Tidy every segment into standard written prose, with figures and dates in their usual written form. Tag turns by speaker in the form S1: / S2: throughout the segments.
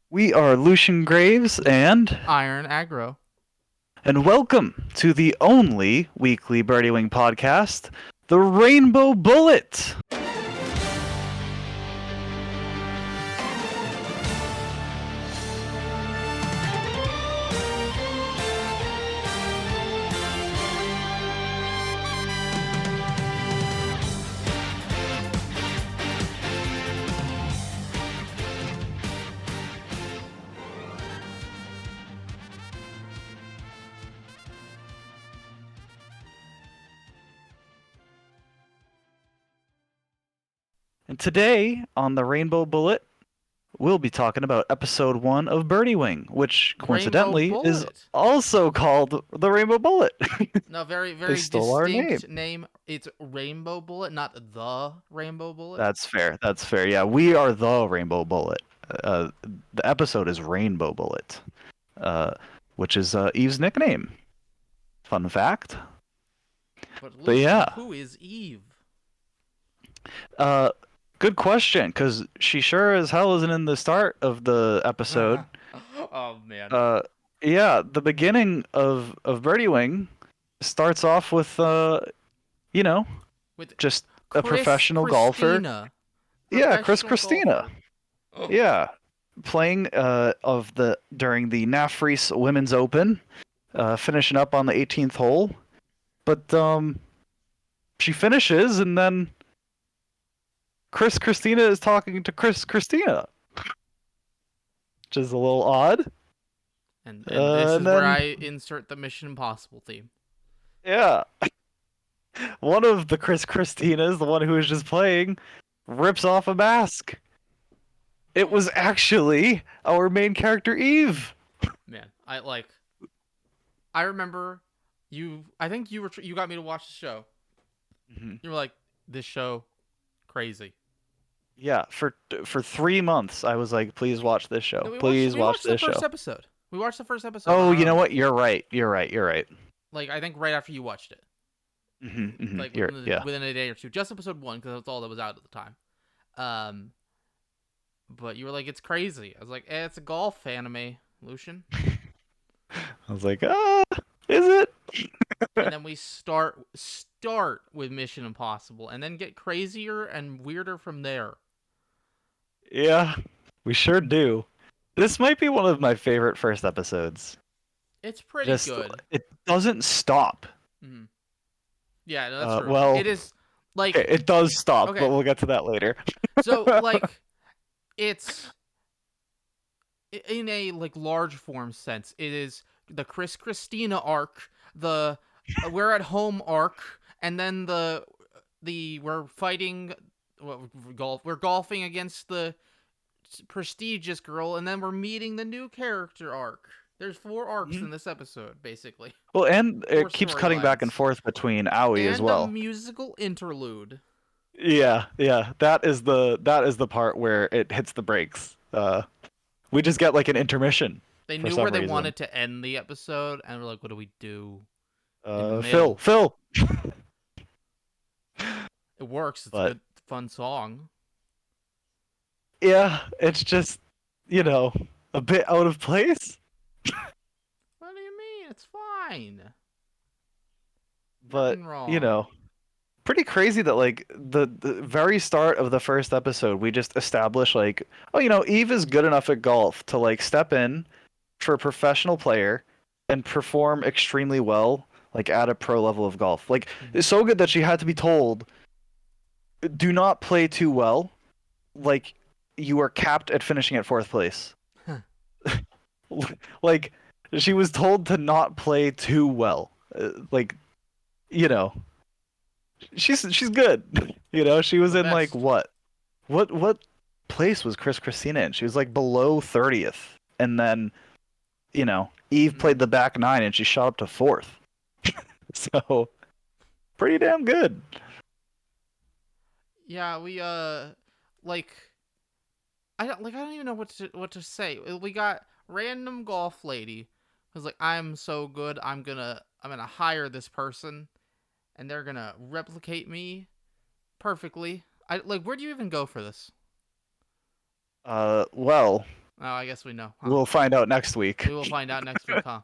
S1: We are Lucian Graves
S2: Iron Aggro.
S1: and welcome to the only weekly Birdie Wing podcast, the Rainbow Bullet. And today on the Rainbow Bullet, we'll be talking about episode 1 of Birdie Wing, which
S2: Rainbow
S1: coincidentally is
S2: Bullet.
S1: also called the Rainbow Bullet.
S2: No, very,
S1: They
S2: very
S1: stole our name.
S2: distinct name. It's Rainbow Bullet, not the Rainbow Bullet.
S1: That's fair. That's fair. Yeah, we are the Rainbow Bullet. Uh, the episode is Rainbow Bullet, uh, which is Eve's nickname. Fun fact.
S2: But
S1: But
S2: Lucian,
S1: yeah,
S2: who is Eve?
S1: uh, good question, because she sure as hell isn't in the start of the episode.
S2: Oh man.
S1: Uh, yeah, the beginning of Birdie Wing starts off with you know,
S2: With
S1: just a
S2: Chris
S1: professional golfer.
S2: Christina,
S1: Yeah, Chris
S2: professional
S1: Christina.
S2: golfer.
S1: Yeah, playing of the during the NAFRES Women's Open, finishing up on the 18th hole. But she finishes and then Chris Christina is talking to Chris Christina, which is a little odd.
S2: And this
S1: And
S2: is where
S1: then,
S2: I insert the Mission Impossible theme.
S1: yeah, one of the Chris Christinas, the one who was just playing, rips off a mask. It was actually our main character, Eve.
S2: Man, I remember you. I think you got me to watch the show.
S1: Mhm.
S2: You were like, this show crazy.
S1: Yeah, for 3 months, I was like, please watch this
S2: No,
S1: show.
S2: we watched
S1: Please
S2: we
S1: watch
S2: watched the
S1: this
S2: first
S1: show.
S2: episode. We watched the first episode on
S1: Oh,
S2: our
S1: you know
S2: own.
S1: what? You're right. You're right. You're right.
S2: Like I think right after you watched it, like
S1: You're, yeah.
S2: within a day or two, just episode one because that's all that was out at the time. Um, but you were like, it's crazy. I was like, it's a golf anime, Lucian.
S1: I was like, is it?
S2: And then we start with Mission Impossible, and then get crazier and weirder from there.
S1: Yeah, we sure do. This might be one of my favorite first episodes.
S2: It's pretty
S1: Just
S2: good.
S1: it doesn't stop.
S2: Mm-hmm. Yeah, no, that's true.
S1: Well,
S2: It is
S1: okay,
S2: like
S1: it does stop, but
S2: okay,
S1: we'll get to that later.
S2: so like it's in a like large form sense. It is the Chris Christina arc, the we're at home arc, and then the we're fighting we're golfing against the prestigious girl, and then we're meeting the new character arc. There's four arcs
S1: Mhm.
S2: in this episode, basically.
S1: Well, and
S2: Four
S1: it keeps cutting back and
S2: storylines.
S1: forth between Aoi as
S2: And a
S1: well.
S2: musical interlude.
S1: Yeah, yeah, that is the part where it hits the brakes. We just get like an intermission
S2: They
S1: for
S2: knew
S1: some
S2: where they
S1: reason.
S2: wanted to end the episode, and we're like, what do we do in the
S1: Phil,
S2: middle?
S1: Phil.
S2: It works. It's a
S1: But
S2: good, fun song.
S1: yeah, it's just you know a bit out of place.
S2: What do you mean? It's fine.
S1: But
S2: Nothing
S1: you
S2: wrong.
S1: know, pretty crazy that like the very start of the first episode we just established like, oh, Eve is good enough at golf to like step in for a professional player and perform extremely well like at a pro level of golf. Like
S2: Mhm.
S1: it's so good that she had to be told, do not play too well. Like you are capped at finishing at fourth place. Like she was told to not play too well. Like you know, she's good. She was
S2: The
S1: in like
S2: best.
S1: what place was Chris Christina in? She was like below 30th, and then Eve
S2: Mhm.
S1: played the back nine and she shot up to fourth. So pretty damn good.
S2: Yeah, we like I don't even know what to say. We got random golf lady who's like, I'm so good. I'm gonna hire this person, and they're gonna replicate me perfectly. I like. Where do you even go for this?
S1: Well,
S2: Oh, I guess we know, huh?
S1: We'll find out next week.
S2: We will find out next week, huh?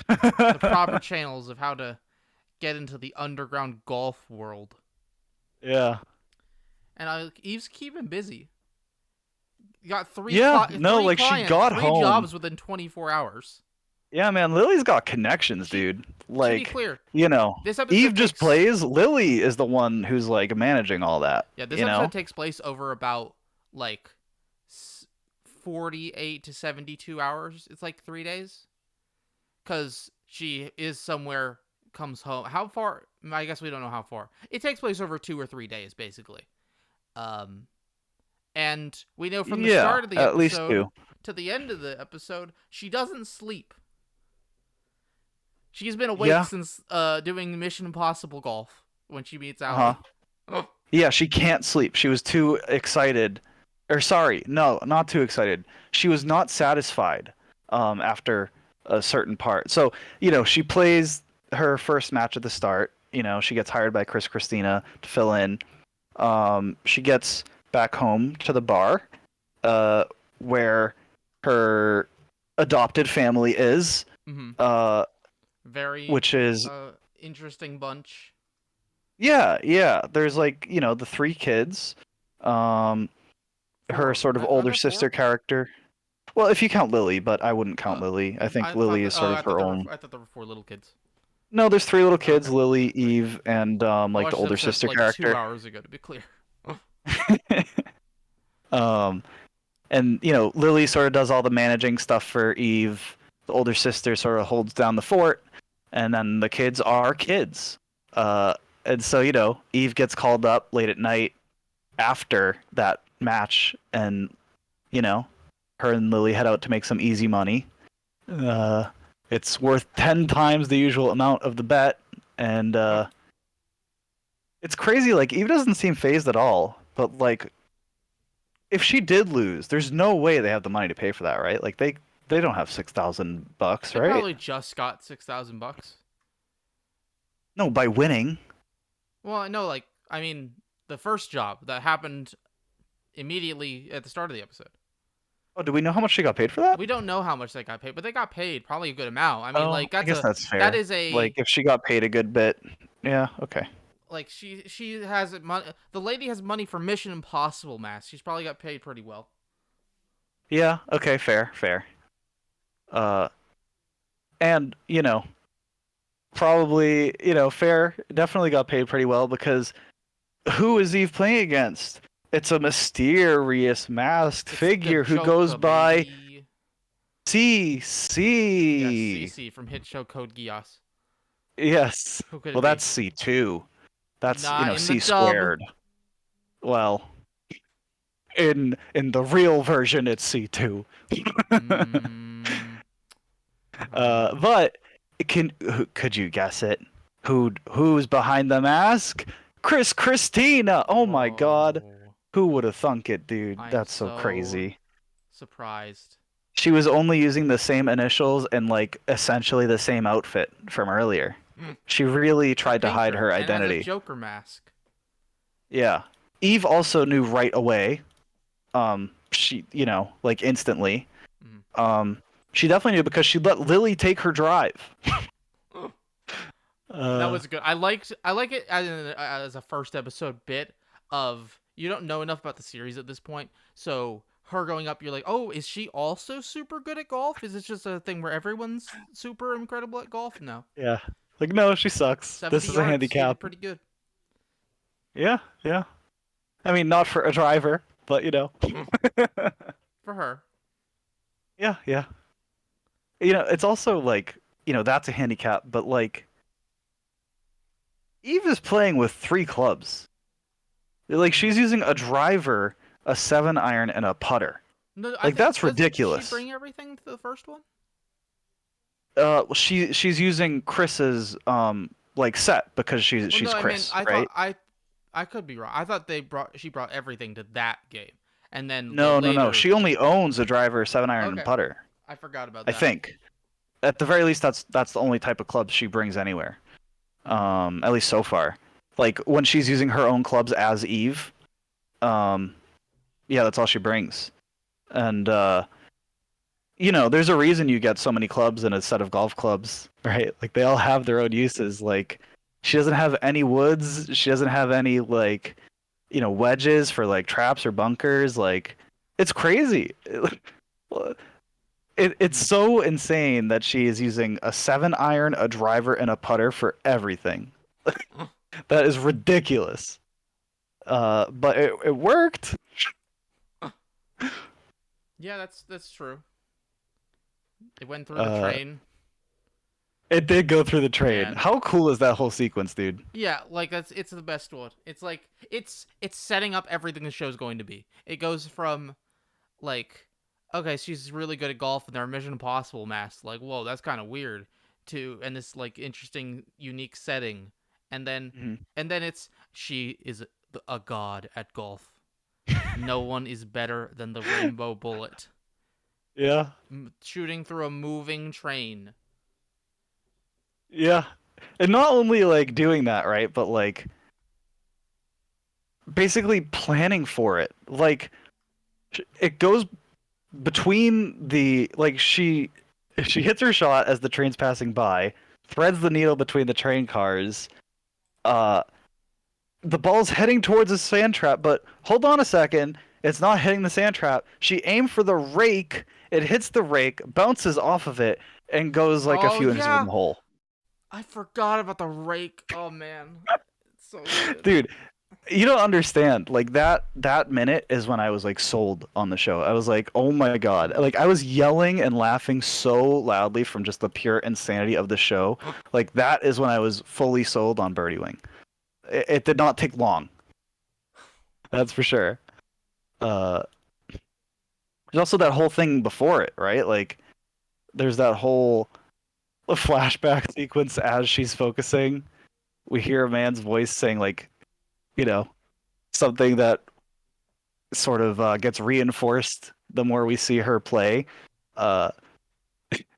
S2: The proper channels of how to get into the underground golf world.
S1: Yeah.
S2: And Eve's keeping busy. You got
S1: Yeah, no, like she got
S2: three
S1: home.
S2: jobs within 24 hours.
S1: Yeah, man, Lily's got connections,
S2: She,
S1: dude.
S2: to be
S1: Like,
S2: clear,
S1: you know,
S2: this episode
S1: Eve just
S2: takes
S1: plays. Lily is the one who's like managing all that,
S2: yeah, this
S1: you
S2: episode
S1: know?
S2: takes place over about like 48 to 72 hours. It's like 3 days cuz she is somewhere, comes home. How far? I guess we don't know how far. It takes place over 2 or 3 days basically. Um and we know from the
S1: Yeah,
S2: start of the
S1: at least
S2: episode
S1: two.
S2: to the end of the episode, she doesn't sleep. She's been awake
S1: Yeah,
S2: since doing Mission Impossible golf when she meets
S1: uh-huh.
S2: Allie. Oh.
S1: Yeah, she can't sleep. She was too excited. Or sorry, no, not too excited. She was not satisfied after a certain part. So, she plays her first match at the start. She gets hired by Chris Christina to fill in. She gets back home to the bar, uh, where her adopted family is,
S2: Mm-hmm.
S1: uh,
S2: Very
S1: which is
S2: interesting bunch.
S1: yeah, yeah. There's like the three kids, um, her
S2: Four.
S1: sort of
S2: Are
S1: older
S2: there
S1: sister
S2: four?
S1: character. Well, if you count Lily, but I wouldn't count Lily. I think
S2: I thought
S1: Lily
S2: that.
S1: is
S2: Oh,
S1: sort of her own.
S2: I thought there were four little kids.
S1: No, there's three little
S2: Oh,
S1: kids:
S2: okay.
S1: Lily, Eve, and
S2: I
S1: like the
S2: watched the
S1: older
S2: episode
S1: sister
S2: like 2
S1: character.
S2: hours ago. To be clear.
S1: um, and Lily sort of does all the managing stuff for Eve. The older sister sort of holds down the fort, and then the kids are kids. Uh, and so Eve gets called up late at night after that match, and her and Lily head out to make some easy money. Uh, it's worth 10 times the usual amount of the bet, and
S2: Huh.
S1: it's crazy. Like Eve doesn't seem phased at all, but like if she did lose, there's no way they have the money to pay for that, right? Like they don't have $6,000,
S2: They
S1: right?
S2: probably just got $6,000.
S1: No, by winning.
S2: Well, no, like I mean, the first job that happened immediately at the start of the episode.
S1: Oh, do we know how much she got paid for that?
S2: We don't know how much they got paid, but they got paid probably a good amount. I mean,
S1: Oh,
S2: like
S1: I guess that's
S2: that
S1: fair.
S2: is
S1: Like
S2: a
S1: if she got paid a good bit, yeah, okay.
S2: like she has money. The lady has money for Mission Impossible masks. She's probably got paid pretty well.
S1: Yeah, okay, fair, fair. Uh, and probably fair. Definitely got paid pretty well because who is Eve playing against? It's a mysterious masked
S2: It's the
S1: figure who goes
S2: Joker,
S1: by
S2: baby. Yes,
S1: CC.
S2: CC from hit show Code Geass.
S1: Yes.
S2: Who could
S1: Well,
S2: it be?
S1: that's C2. That's
S2: Not in the
S1: C
S2: dub.
S1: squared. Well, in the real version, it's C2.
S2: Mm, uh,
S1: But could you guess it? Who's behind the mask? Chris Christina. Oh my God.
S2: whoa.
S1: Who would have thunk it, dude?
S2: I'm
S1: That's so
S2: so
S1: crazy.
S2: surprised.
S1: She was only using the same initials and like essentially the same outfit from earlier.
S2: Mm.
S1: She really
S2: A
S1: tried to hide
S2: painter
S1: her
S2: and has a
S1: identity.
S2: Joker mask.
S1: Yeah. Eve also knew right away. She, like instantly.
S2: Mm.
S1: Um, she definitely knew because she let Lily take her drive.
S2: That
S1: Uh,
S2: was good. I like it as a first episode bit of you don't know enough about the series at this point, so her going up, you're like, oh, is she also super good at golf? Is it just a thing where everyone's super incredible at golf? No,
S1: yeah. Like no, she sucks. This
S2: 70
S1: is a
S2: yards. She did
S1: handicap.
S2: pretty good.
S1: Yeah, yeah. I mean, not for a driver, but
S2: For her.
S1: yeah, yeah. It's also like, that's a handicap, but like Eve is playing with three clubs. Like she's using a driver, a 7-iron, and a putter.
S2: No, I
S1: Like
S2: think
S1: that's
S2: did she
S1: ridiculous.
S2: bring everything to the first one?
S1: Well, she's using Chris's like set because
S2: Well,
S1: she's
S2: no, I mean,
S1: Chris, right?
S2: I could be wrong. I thought she brought everything to that game, and then
S1: No, no, no.
S2: later.
S1: She only owns a driver, 7-iron, and
S2: Okay,
S1: putter.
S2: I forgot about
S1: I
S2: that.
S1: think. At the very least, that's the only type of clubs she brings anywhere. At least so far. Like when she's using her own clubs as Eve, yeah, that's all she brings. And there's a reason you get so many clubs in a set of golf clubs, right? Like they all have their own uses. Like she doesn't have any woods. She doesn't have any like, wedges for like traps or bunkers. Like it's crazy. It's so insane that she is using a 7-iron, a driver, and a putter for everything. That is ridiculous. But it worked.
S2: Yeah, that's true. It went through the
S1: Uh,
S2: train.
S1: it did go through the train.
S2: Yeah.
S1: How cool is that whole sequence, dude?
S2: Yeah, like it's the best one. It's like it's setting up everything the show's going to be. It goes from like, okay, she's really good at golf and they're Mission Impossible masks. Like, whoa, that's kind of weird. To and this like interesting, unique setting, and then
S1: Mhm.
S2: it's she is a god at golf. No one is better than the Rainbow Bullet,
S1: Yeah,
S2: shooting through a moving train.
S1: yeah. And not only like doing that, right, but like basically planning for it. Like it goes between the like she hits her shot as the train's passing by, threads the needle between the train cars. Uh, the ball's heading towards a sand trap, but hold on a second, it's not hitting the sand trap. She aimed for the rake. It hits the rake, bounces off of it, and goes like a
S2: Oh
S1: few inches from
S2: yeah,
S1: the hole.
S2: I forgot about the rake. Oh man, it's so good.
S1: Dude, you don't understand. Like that minute is when I was like sold on the show. I was like, "Oh my God." Like I was yelling and laughing so loudly from just the pure insanity of the show. Like that is when I was fully sold on Birdie Wing. It did not take long. That's for sure. Uh there's also that whole thing before it, right? Like there's that whole flashback sequence as she's focusing. We hear a man's voice saying like, you know, something that sort of gets reinforced the more we see her play. Uh,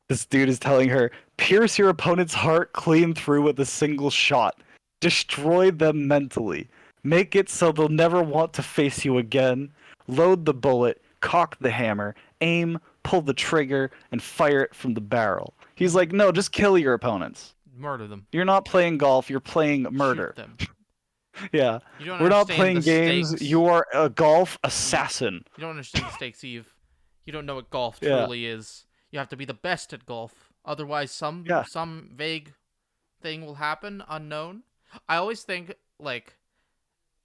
S1: this dude is telling her, pierce your opponent's heart clean through with a single shot. Destroy them mentally. Make it so they'll never want to face you again. Load the bullet, cock the hammer, aim, pull the trigger, and fire it from the barrel. He's like, no, just kill your opponents.
S2: Murder them.
S1: You're not playing golf, you're playing
S2: Shoot
S1: murder.
S2: them.
S1: Yeah.
S2: You don't
S1: We're not
S2: understand the
S1: playing games,
S2: stakes.
S1: you are a golf
S2: You
S1: assassin.
S2: you don't understand the stakes, Eve. You don't know what golf
S1: Yeah.
S2: truly is. You have to be the best at golf. Otherwise,
S1: Yeah.
S2: some vague thing will happen, unknown. I always think like,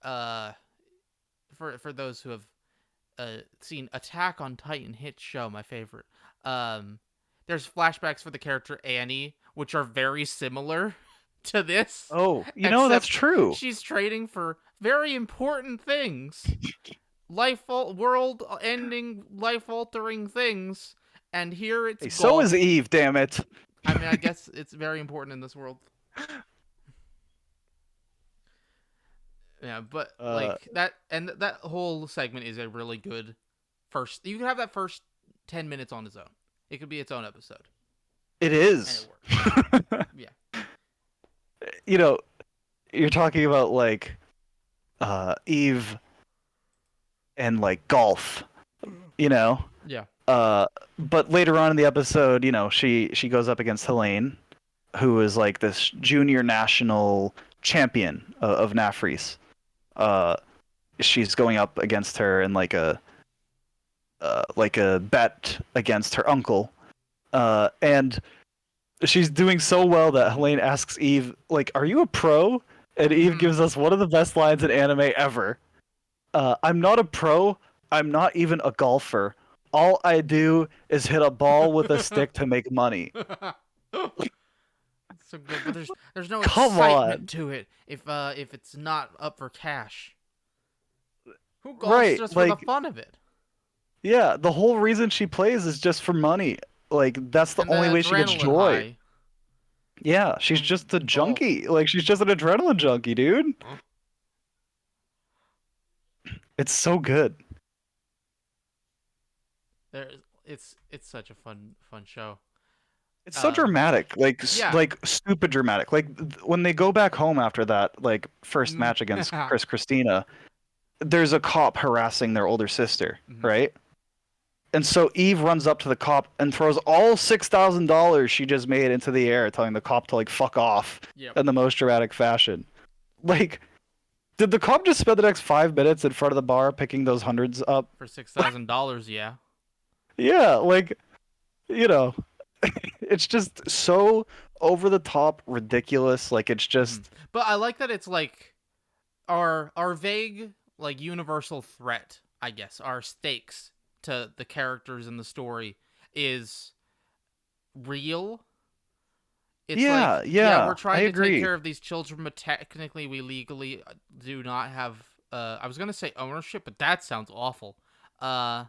S2: uh, for those who have seen Attack on Titan hit show, my favorite. Um, there's flashbacks for the character Annie, which are very similar to this,
S1: Oh, that's
S2: except
S1: true.
S2: she's trading for very important things, world-ending, life-altering things, and here it's
S1: Hey, so is
S2: golf.
S1: Eve, damn it.
S2: I mean, I guess it's very important in this world. Yeah, but
S1: Uh,
S2: like that, and that whole segment is a really good first. You can have that first 10 minutes on its own. It could be its own episode,
S1: it
S2: and it
S1: is.
S2: works. Yeah.
S1: you know, you're talking about like Eve and like golf, you know.
S2: Yeah.
S1: But later on in the episode, she goes up against Helene, who is like this junior national champion of Nafris. Uh, she's going up against her in like a bet against her uncle, and she's doing so well that Helene asks Eve, like, "Are you a pro?" And Eve
S2: Mhm.
S1: gives us one of the best lines in anime ever. I'm not a pro. I'm not even a golfer. All I do is hit a ball with a stick to make money.
S2: So good, but there's no
S1: Come
S2: excitement
S1: on.
S2: to it if it's not up for cash. Who golfs
S1: Right.
S2: just for the
S1: Like,
S2: fun of it?
S1: yeah, the whole reason she plays is just for money. Like, that's the
S2: And the
S1: only way she gets
S2: adrenaline
S1: joy.
S2: high
S1: Yeah, she's
S2: from
S1: just a
S2: golf.
S1: junkie. Like, she's just an adrenaline junkie, dude. It's so good.
S2: There, it's such a fun show.
S1: It's so
S2: Um,
S1: dramatic, like
S2: yeah.
S1: like stupid dramatic. Like when they go back home after that, like first
S2: Mm.
S1: match against Chris Christina, there's a cop harassing their older sister,
S2: Mhm.
S1: right? And so Eve runs up to the cop and throws all $6,000 she just made into the air, telling the cop to like fuck off
S2: Yep.
S1: in the most dramatic fashion. Like, did the cop just spend the next 5 minutes in front of the bar picking those hundreds up?
S2: For $6,000, yeah.
S1: Yeah, like, you know, it's just so over the top ridiculous. Like, it's
S2: Hmm.
S1: just,
S2: But I like that it's like our vague like universal threat, I guess, our stakes to the characters in the story is real. It's
S1: yeah,
S2: like, yeah, we're
S1: yeah, I
S2: trying to take
S1: agree.
S2: care of these children, but technically we legally do not have I was going to say ownership, but that sounds awful. Uh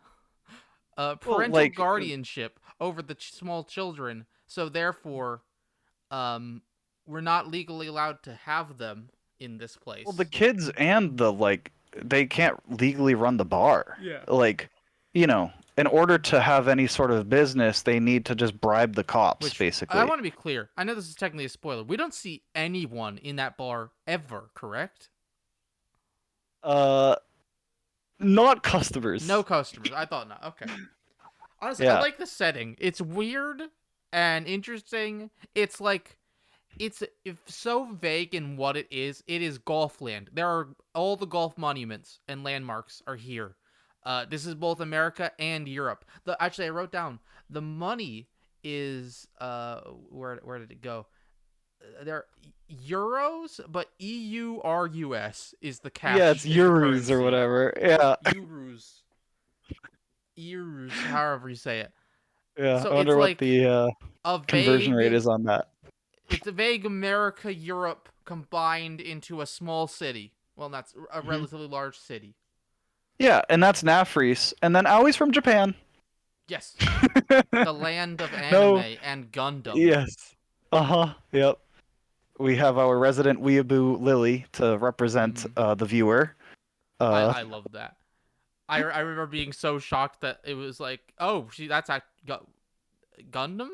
S1: Well,
S2: parental
S1: like,
S2: guardianship over the small children. So therefore, um we're not legally allowed to have them in this
S1: well, the
S2: place.
S1: kids and the like, they can't legally run the bar.
S2: Yeah.
S1: Like, in order to have any sort of business, they need to just bribe the cops,
S2: Which I
S1: basically.
S2: want to be clear. I know this is technically a spoiler. We don't see anyone in that bar ever, correct?
S1: Uh, not
S2: No
S1: customers.
S2: customers. I thought not. Okay. Honestly, I
S1: Yeah.
S2: like the setting. It's weird and interesting. It's like it's so vague in what it is. It is Golfland. There are all the golf monuments and landmarks are here. This is both America and Europe. Actually, I wrote down the money is where did it go? They're euros, but EURUS is the
S1: Yeah, it's
S2: cash is the
S1: euros or
S2: currency.
S1: whatever. Yeah.
S2: Euros, euros, however you say it.
S1: Yeah.
S2: So
S1: I
S2: it's
S1: wonder what
S2: like
S1: the
S2: a
S1: conversion rate
S2: vague
S1: is on that.
S2: it's a vague America Europe combined into a small city. Well, that's a
S1: Mhm.
S2: relatively large city.
S1: Yeah, and that's Nafreese. And then Aui's from Japan.
S2: Yes, the land of anime
S1: No.
S2: and Gundam.
S1: Yes. Uh-huh. Yep. We have our resident weeaboo Lily to represent
S2: Hmm.
S1: the viewer. Uh,
S2: I love that. I remember being so shocked that it was like, oh, that's Gundam.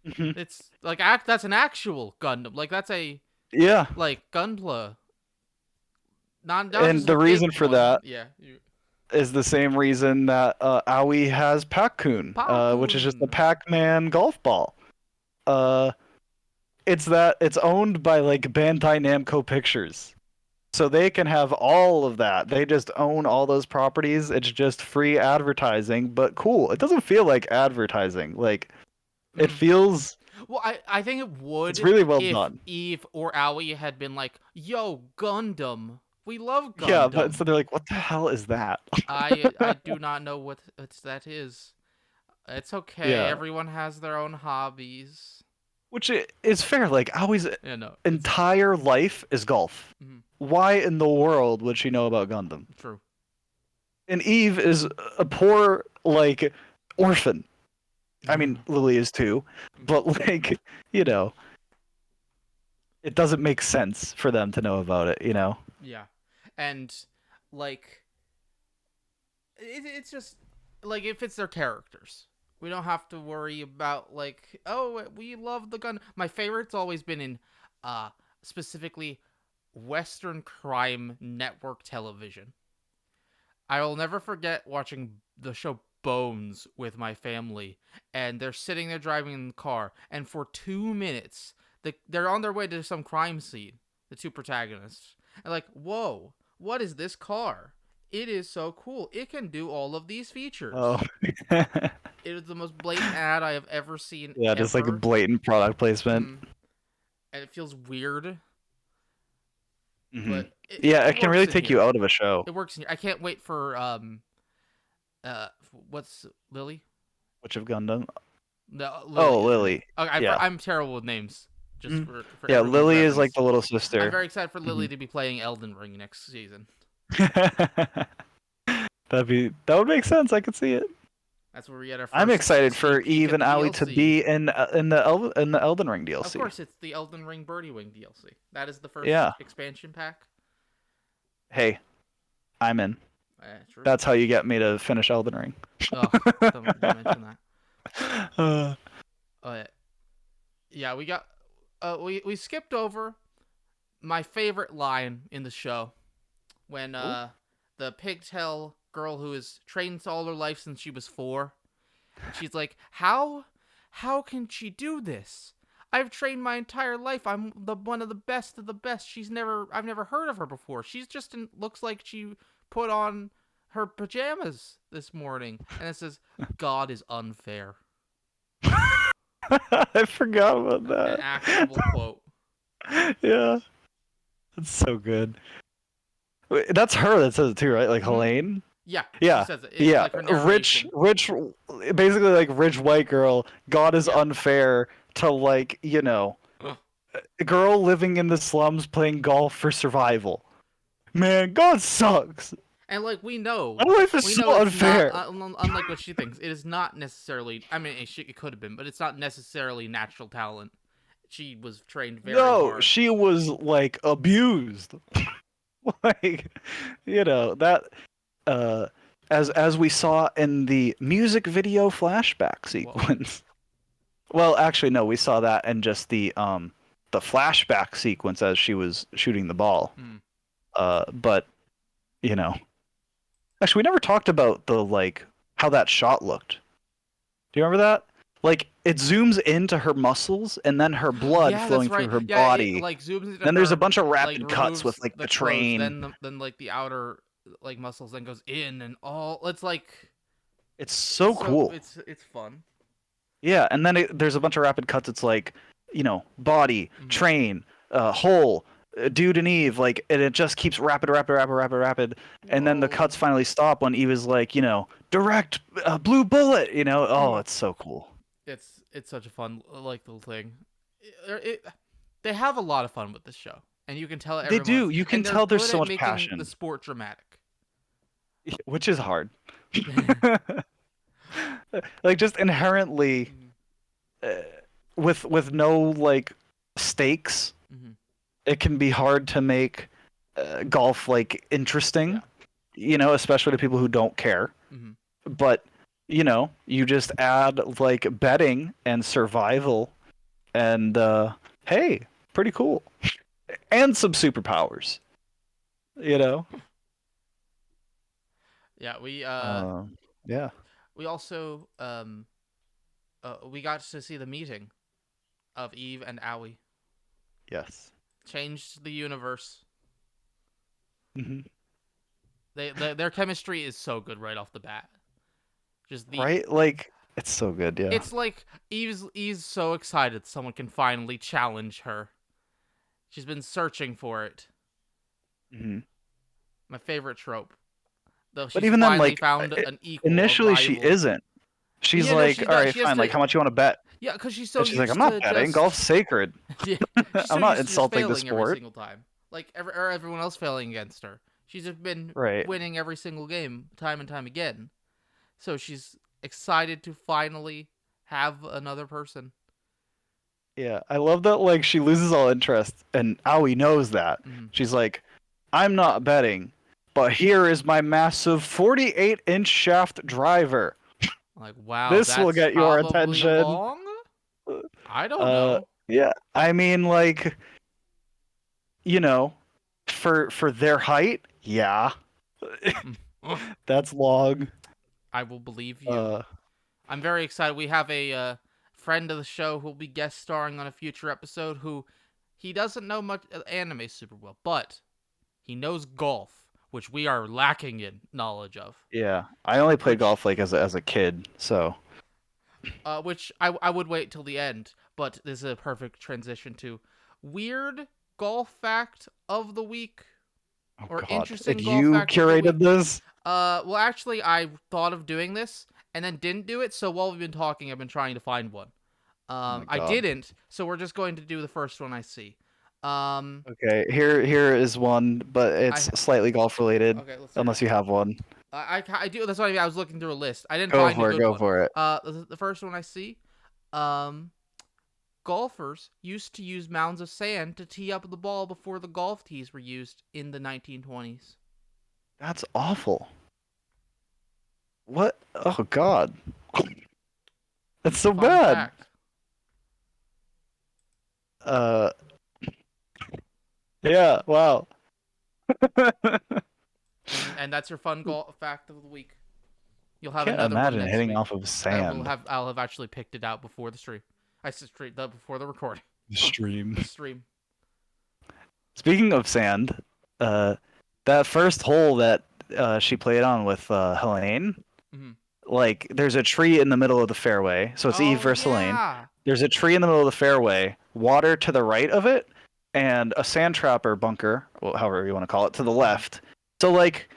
S1: mhm.
S2: It's like that's an actual Gundam. Like that's a
S1: Yeah.
S2: like Gunpla, not
S1: And
S2: just a
S1: the reason
S2: big
S1: for
S2: one.
S1: that
S2: Yeah,
S1: is the same reason that Aoi has Pac-Kun, which is just a
S2: Pakun.
S1: Pac-Man golf ball. Uh, it's that it's owned by like Bandai Namco Pictures. So they can have all of that. They just own all those properties. It's just free advertising, but cool. It doesn't feel like advertising. Like it
S2: Mm.
S1: feels
S2: Well, I think it
S1: it's
S2: would
S1: really well
S2: if
S1: done.
S2: Eve or Aoi had been like, "Yo, Gundam, we love
S1: Yeah, but
S2: Gundam."
S1: instead they're like, what the hell is that?
S2: I do not know what that is. It's okay.
S1: Yeah.
S2: Everyone has their own hobbies.
S1: Which is fair. Like Aui's
S2: Yeah, no, it's
S1: entire life is golf.
S2: mm,
S1: Why in the world would she know about Gundam?
S2: true.
S1: And Eve is a poor, like, orphan. I mean, Lily is too, but like, you know, it doesn't make sense for them to know about it.
S2: Yeah, and like it's just like it fits their characters. We don't have to worry about like, oh, we love the gun. My favorite's always been in uh specifically Western crime network television. I will never forget watching the show Bones with my family, and they're sitting there driving in the car, and for 2 minutes, they're on their way to some crime scene, the two protagonists, and like, whoa, what is this car? It is so cool. It can do all of these
S1: Oh,
S2: features. It is the most blatant ad I have ever seen
S1: yeah, just like a
S2: ever.
S1: blatant product placement.
S2: Hmm. And it feels weird,
S1: Hmm.
S2: but it,
S1: Yeah,
S2: it
S1: it can
S2: works
S1: really
S2: in
S1: take you
S2: here.
S1: out of a show.
S2: It works in here. I can't wait for what's Lily?
S1: Which of Gundam?
S2: No,
S1: Oh,
S2: Lily is her name.
S1: Lily.
S2: Okay,
S1: Yeah.
S2: I'm terrible with names. Just
S1: Mhm.
S2: for
S1: Yeah,
S2: everyone's
S1: Lily is like
S2: reference,
S1: the little
S2: I'm
S1: sister.
S2: very excited for
S1: Hmm.
S2: Lily to be playing Elden Ring next season.
S1: That would make sense. I could see it.
S2: That's where we get our
S1: I'm
S2: first
S1: excited for
S2: sneak peek
S1: Eve
S2: at
S1: and
S2: the
S1: Aoi to
S2: DLC.
S1: be in the Elden Ring
S2: Of
S1: DLC.
S2: course, it's the Elden Ring Birdie Wing DLC. That is the
S1: Yeah.
S2: first expansion pack.
S1: Hey, I'm in.
S2: True.
S1: That's how you get me to finish Elden Ring.
S2: Ugh, don't mention that.
S1: Uh,
S2: Uh, yeah, we got. We skipped over my favorite line in the show when
S1: oh,
S2: the pigtail girl who has trained all her life since she was 4, and she's like, how can she do this? I've trained my entire life. I'm the one of the best of the best. I've never heard of her before. She's just looks like she put on her pajamas this morning. And it says, God is unfair.
S1: I forgot about
S2: An
S1: that.
S2: actual quote.
S1: Yeah, that's so good. Wait, that's her that says it too, right? Like
S2: Hmm.
S1: Helene.
S2: Yeah, she
S1: Yeah,
S2: says it in
S1: yeah.
S2: like her narration.
S1: Basically like rich white girl. God is
S2: Yeah.
S1: unfair to like a girl living in the slums playing golf for survival. Man, God sucks.
S2: And like
S1: My life is
S2: we
S1: so
S2: know it's not
S1: unfair.
S2: unlike what she thinks. It is not necessarily. I mean, it could have been, but it's not necessarily natural talent. She was trained very
S1: No,
S2: hard.
S1: she was like abused. Like, that uh as we saw in the music video flashback
S2: Whoa.
S1: sequence. Well, actually no, we saw that in just the flashback sequence as she was shooting the ball.
S2: Hmm.
S1: But, you know, actually we never talked about the like how that shot looked. Do you remember that? Like it zooms into her muscles and then her blood
S2: Yeah, that's
S1: flowing through
S2: right.
S1: her
S2: Yeah, it
S1: body.
S2: like zooms into
S1: Then there's a
S2: her,
S1: bunch of
S2: like
S1: rapid cuts with
S2: removes
S1: like
S2: the
S1: the
S2: clothes,
S1: train.
S2: then like the outer like muscles then goes in and all. It's like
S1: It's so cool.
S2: it's fun.
S1: Yeah, and then there's a bunch of rapid cuts. It's like, body,
S2: Hmm.
S1: train, hole, dude and Eve, like, and it just keeps rapid, rapid, rapid, rapid, rapid, and then the
S2: Whoa.
S1: cuts finally stop when Eve is like, direct blue bullet. Oh,
S2: Mm.
S1: it's so cool.
S2: It's such a fun like little thing. They have a lot of fun with this show, and you can tell
S1: They
S2: every month,
S1: do. You can
S2: and they're
S1: tell there's
S2: good
S1: so
S2: at
S1: much
S2: making the
S1: passion,
S2: sport dramatic.
S1: which is hard. Like just inherently,
S2: Hmm.
S1: uh, with no like stakes,
S2: Hmm.
S1: it can be hard to make golf like interesting.
S2: Yeah.
S1: Especially to people who don't care.
S2: Hmm.
S1: But, you just add like betting and survival and hey, pretty cool. And some superpowers, you know?
S2: Yeah.
S1: Uh, yeah.
S2: We also we got to see the meeting of Eve and Owie.
S1: Yes.
S2: Changed the universe.
S1: Hmm.
S2: Their chemistry is so good right off the bat. Just the
S1: Right? Like it's so good, yeah.
S2: It's like Eve's so excited someone can finally challenge her. She's been searching for it.
S1: Hmm.
S2: My favorite trope. Though
S1: But
S2: she's
S1: even then,
S2: finally
S1: like
S2: found an equal, a
S1: initially she
S2: rival.
S1: isn't. She's
S2: Yeah, no,
S1: like,
S2: she's
S1: all
S2: not.
S1: right,
S2: She has
S1: fine. Like,
S2: to.
S1: how much you want to bet?
S2: Yeah, because she's so
S1: And she's like, I'm
S2: used
S1: not
S2: to
S1: betting. Golf's
S2: just.
S1: sacred.
S2: Yeah, she's so
S1: I'm not
S2: used to just
S1: insulting the
S2: failing every
S1: sport.
S2: single time. Like or everyone else failing against her. She's just been
S1: Right.
S2: winning every single game, time and time again. So she's excited to finally have another person.
S1: Yeah, I love that. Like she loses all interest, and Aoi knows that.
S2: Hmm.
S1: She's like, "I'm not betting, but here is my massive 48-inch shaft driver.
S2: Like, wow,
S1: This will
S2: that's
S1: get your
S2: probably
S1: attention."
S2: long. I don't know.
S1: Yeah. I mean, like, you know, for their height, yeah,
S2: Mm. Ugh,
S1: that's long.
S2: I will believe you.
S1: Uh,
S2: I'm very excited. We have a friend of the show who will be guest starring on a future episode. Who he doesn't know much anime super well, but he knows golf, which we are lacking in knowledge of.
S1: yeah. I only played
S2: Which
S1: golf like as a kid, so
S2: which I would wait till the end, but this is a perfect transition to weird golf fact of the week
S1: oh
S2: or
S1: god,
S2: interesting
S1: and
S2: golf
S1: you
S2: fact of the
S1: curated
S2: week.
S1: this.
S2: Well, actually, I thought of doing this and then didn't do it. So while we've been talking, I've been trying to find one.
S1: Oh my
S2: I
S1: god.
S2: didn't. So we're just going to do the first one I see. Um,
S1: Okay, here is one, but
S2: I
S1: it's slightly golf related,
S2: okay. Let's hear it.
S1: unless you have one.
S2: I do. That's what I mean. I was looking through a list. I didn't
S1: Go
S2: find a
S1: for it,
S2: good
S1: go
S2: one.
S1: for it.
S2: The first one I see. Um, golfers used to use mounds of sand to tee up the ball before the golf tees were used in the 1920s.
S1: That's awful. What? Oh god. That's so
S2: Fun
S1: bad.
S2: fact.
S1: Uh, yeah, wow.
S2: And that's your fun fact of the week. You'll have
S1: Can't
S2: another one
S1: imagine
S2: next
S1: hitting
S2: week
S1: off of
S2: that will
S1: sand.
S2: have I'll have actually picked it out before the stream. I said before the recording.
S1: The stream.
S2: The stream.
S1: Speaking of sand, uh, that first hole that she played on with Helene,
S2: Mm-hmm.
S1: like there's a tree in the middle of the fairway, so it's Eve
S2: Oh
S1: versus Helene.
S2: yeah.
S1: There's a tree in the middle of the fairway, water to the right of it, and a sand trap or bunker, well, however you want to call it, to the left. So like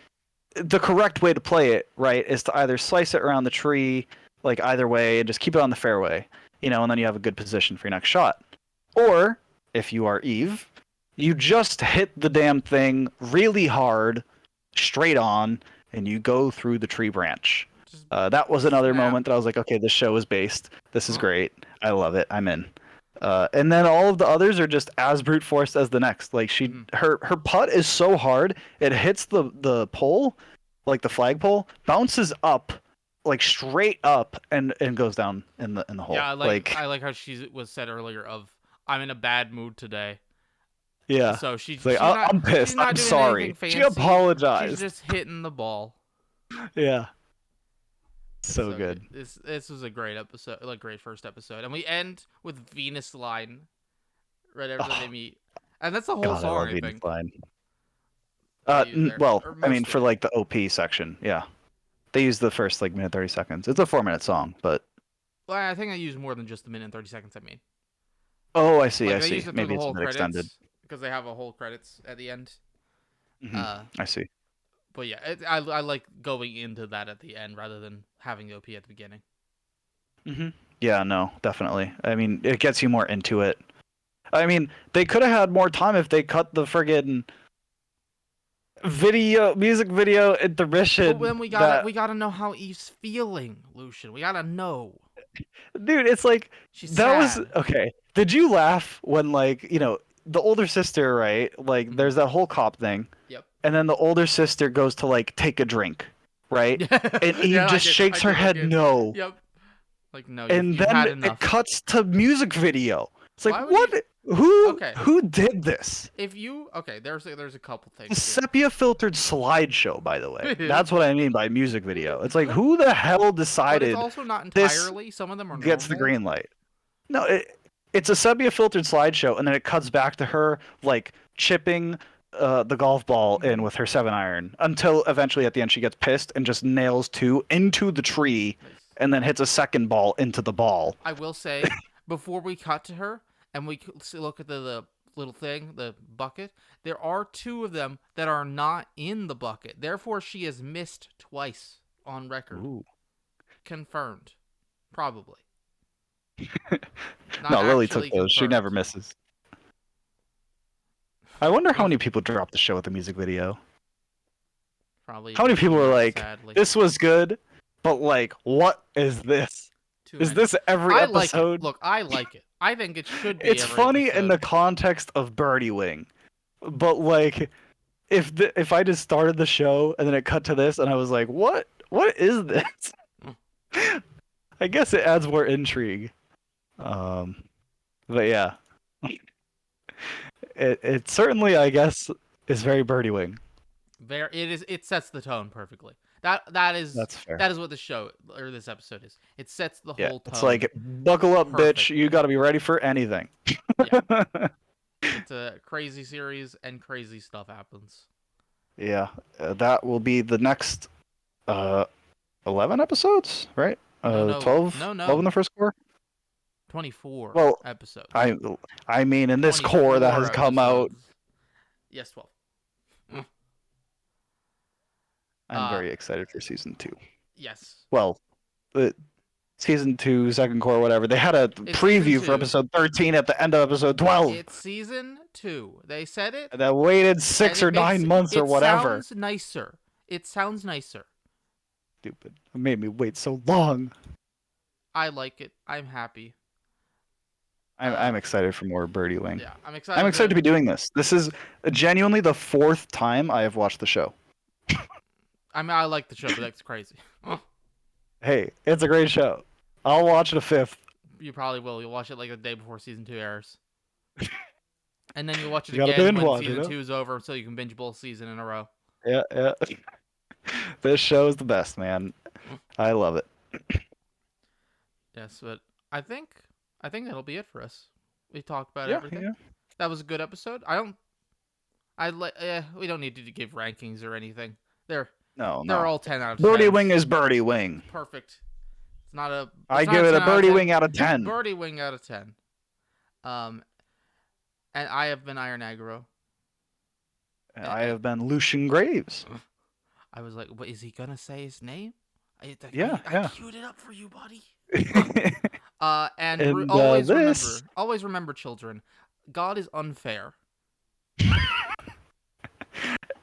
S1: the correct way to play it, right, is to either slice it around the tree, like either way, and just keep it on the fairway, and then you have a good position for your next shot. Or if you are Eve, you just hit the damn thing really hard, straight on, and you go through the tree branch.
S2: Just
S1: That was another
S2: snap.
S1: moment that I was like, okay, this show is based. This is great. I love it. I'm in. And then all of the others are just as brute force as the next. Like her putt is so hard, it hits the pole, like the flagpole, bounces up, like straight up, and goes down in the hole.
S2: Yeah,
S1: Like
S2: I like how she was said earlier of I'm in a bad mood today.
S1: yeah,
S2: So
S1: it's like I'm
S2: she's
S1: pissed.
S2: not
S1: I'm
S2: doing anything
S1: sorry. She
S2: fancy. She's
S1: apologized.
S2: just hitting the ball.
S1: Yeah, so
S2: So good.
S1: good.
S2: This was a great episode, like great first episode, and we end with Venus line right after they
S1: Oh
S2: meet, and that's the whole
S1: God, I
S2: song
S1: love
S2: I
S1: Venus
S2: think
S1: line.
S2: they use there,
S1: Well,
S2: or
S1: I mean,
S2: most of
S1: for
S2: it.
S1: like the OP section, yeah, they use the first like minute 30 seconds. It's a 4 minute song, but
S2: Well, I think I used more than just the minute and 30 seconds. I mean,
S1: oh, I see,
S2: like
S1: I
S2: they
S1: see.
S2: used it through
S1: Maybe
S2: the
S1: it's a
S2: whole
S1: bit extended.
S2: credits because they have a whole credits at the end.
S1: Hmm.
S2: Uh,
S1: I see.
S2: but yeah, I like going into that at the end rather than having the OP at the beginning.
S1: Hmm. Yeah, no, definitely. I mean, it gets you more into it. I mean, they could have had more time if they cut the friggin' music video
S2: But
S1: intermission.
S2: then
S1: That
S2: we gotta know how Eve's feeling, Lucian. We gotta know.
S1: dude, it's like
S2: She's
S1: that was
S2: sad.
S1: okay. Did you laugh when like the older sister, right? Like
S2: Mm-hmm.
S1: there's that whole cop thing,
S2: Yep.
S1: and then the older sister goes to like take a drink, right? And Eve
S2: Yeah, I
S1: just
S2: did.
S1: shakes her
S2: I
S1: head
S2: did.
S1: no,
S2: Yep. Like no,
S1: and
S2: you've
S1: then
S2: had
S1: it
S2: enough.
S1: cuts to music video. It's like
S2: Why would
S1: what?
S2: you?
S1: Who
S2: Okay.
S1: who did this?
S2: If you there's a couple
S1: A
S2: things here.
S1: sepia filtered slideshow, by the way. That's what I mean by music video. It's like who the hell
S2: But it's
S1: decided
S2: also not
S1: this
S2: entirely. Some of them are
S1: gets the
S2: normal.
S1: green light? No, it's a sepia filtered slideshow, and then it cuts back to her like chipping the golf ball in
S2: Mhm.
S1: with her 7-iron until eventually at the end she gets pissed and just nails two into the tree,
S2: Nice.
S1: and then hits a second ball into the ball.
S2: I will say before we cut to her and we look at the little thing, the bucket, there are two of them that are not in the bucket. Therefore, she has missed twice on record.
S1: Ooh.
S2: Confirmed. Probably. Not
S1: No, Lily took
S2: actually
S1: those. She never
S2: confirmed.
S1: misses. I wonder how
S2: Ugh,
S1: many people dropped the show with the music video.
S2: probably
S1: How many people were
S2: fewer,
S1: like,
S2: sadly.
S1: "This was good," but like, what is this?
S2: Too
S1: Is
S2: many.
S1: this every
S2: I like it.
S1: episode?
S2: Look, I like it. I think it should be
S1: It's
S2: every
S1: funny in
S2: episode.
S1: the context of Birdie Wing, but like, if I just started the show and then it cut to this and I was like, "What? What is this?" I guess it adds more intrigue. But yeah, it certainly, I guess, is very Birdie Wing.
S2: It sets the tone perfectly. That is
S1: That's fair.
S2: that is what the show or this episode is. It sets the
S1: Yeah,
S2: whole
S1: it's
S2: tone
S1: like, buckle up, bitch. You
S2: perfectly.
S1: got to be ready for anything.
S2: Yeah. It's a crazy series and crazy stuff happens.
S1: Yeah, that will be the next 11 episodes, right?
S2: No,
S1: 12,
S2: no,
S1: 12 in
S2: no.
S1: the first core.
S2: 24
S1: Well,
S2: episodes.
S1: I mean, in this core that
S2: 24
S1: has come out,
S2: episodes. Yes, 12.
S1: I'm very excited for season 2.
S2: Yes.
S1: Well, the season 2, second core, whatever. They had a
S2: It's season
S1: preview for
S2: 2.
S1: episode 13 at the end of episode 12.
S2: It's season 2. They said it.
S1: That waited
S2: And
S1: 6
S2: it
S1: or
S2: makes
S1: 9 months or
S2: it
S1: whatever.
S2: sounds nicer. It sounds nicer.
S1: Stupid. It made me wait so long.
S2: I like it. I'm happy.
S1: I'm excited for more Birdie Wing.
S2: Yeah, I'm excited.
S1: I'm excited to be doing this. This is genuinely the 4th time I have watched the show.
S2: I mean, I like the show, but that's crazy.
S1: Hey, it's a great show. I'll watch it a 5th.
S2: You probably will. You'll watch it like the day before season 2 airs. And then you'll watch it
S1: You gotta
S2: again
S1: binge
S2: when
S1: watch,
S2: season 2 is over so you can binge both seasons in a row.
S1: Yeah, yeah. This show is the best, man. I love it.
S2: Yes, but I think I think that'll be it for us. We talked about
S1: Yeah,
S2: everything.
S1: yeah.
S2: That was a good episode. I don't. I like. We don't need to give rankings or anything. They're
S1: No,
S2: they're
S1: no.
S2: all 10 out of
S1: Birdie wing
S2: 10s.
S1: is birdie wing.
S2: Perfect. It's not a.
S1: I
S2: It's not
S1: give
S2: a
S1: it a
S2: 10 out of
S1: birdie
S2: 10.
S1: wing out of 10.
S2: Birdie wing out of 10. Um, and I have been Iron Aggro.
S1: I have been Lucian Graves.
S2: I was like, what is he gonna say his name?
S1: Yeah,
S2: I
S1: yeah.
S2: queued it up for you, buddy.
S1: And
S2: Always remember, children, God is unfair.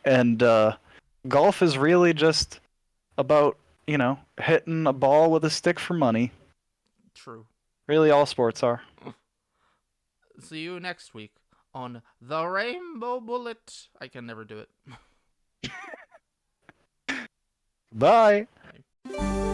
S1: and golf is really just about, hitting a ball with a stick for money.
S2: True.
S1: Really, all sports are.
S2: See you next week on the Rainbow Bullet. I can never do it.
S1: Bye.
S2: Bye.